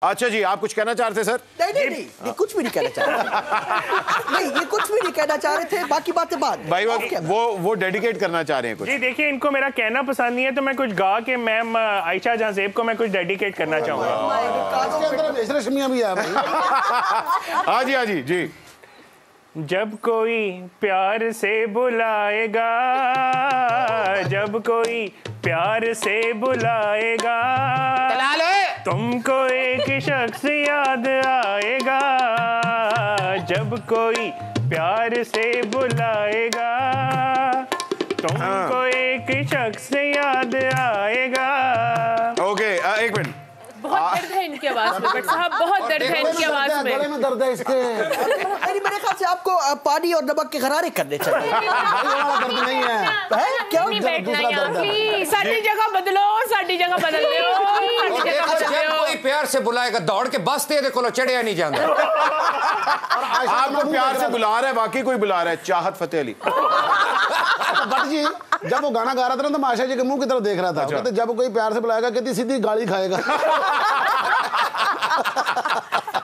अच्छा जी, आप कुछ कहना चाह रहे थे सर? नहीं, ये कुछ भी नहीं कहना चाह रहे। नहीं, ये कुछ भी नहीं कहना चाह रहे थे, बाकी बातें बाद भाई वो डेडिकेट करना चाह रहे हैं कुछ। जी देखिए, इनको मेरा कहना पसंद नहीं है तो मैं कुछ गा के मैम आयशा जहां को मैं कुछ डेडिकेट करना चाहूंगा। हाँ जी, हाँ जी जी। जब कोई प्यार से बुलाएगा, जब कोई प्यार से बुलाएगा, तुमको एक शख्स याद आएगा। जब कोई प्यार से बुलाएगा, तुमको एक शख्स याद आएगा। ओके, एक मिनट। बहुत दर्द है इनकी आवाज में, बट साहब बहुत दर्द है इनकी आवाज में। गले में दर्द है इसके। मेरे ख्याल से आपको पानी और नमक के गरारे करने चाहिए। दर्द नहीं है क्या? साडी जगह बदलो, साडी जगह बदल दो। जब कोई प्यार से बुलाएगा दौड़ के बस तेरे को चढ़िया नहीं जाता। आपको प्यार से बुला रहा है, वाकई कोई बुला रहा है, चाहत फतेह अली। भट्ट जी जब वो गाना गा रहा था ना तो मैं आशा जी के मुंह की तरफ देख रहा था। कहते जब कोई प्यार से बुलाएगा कहती सीधी गाली खाएगा।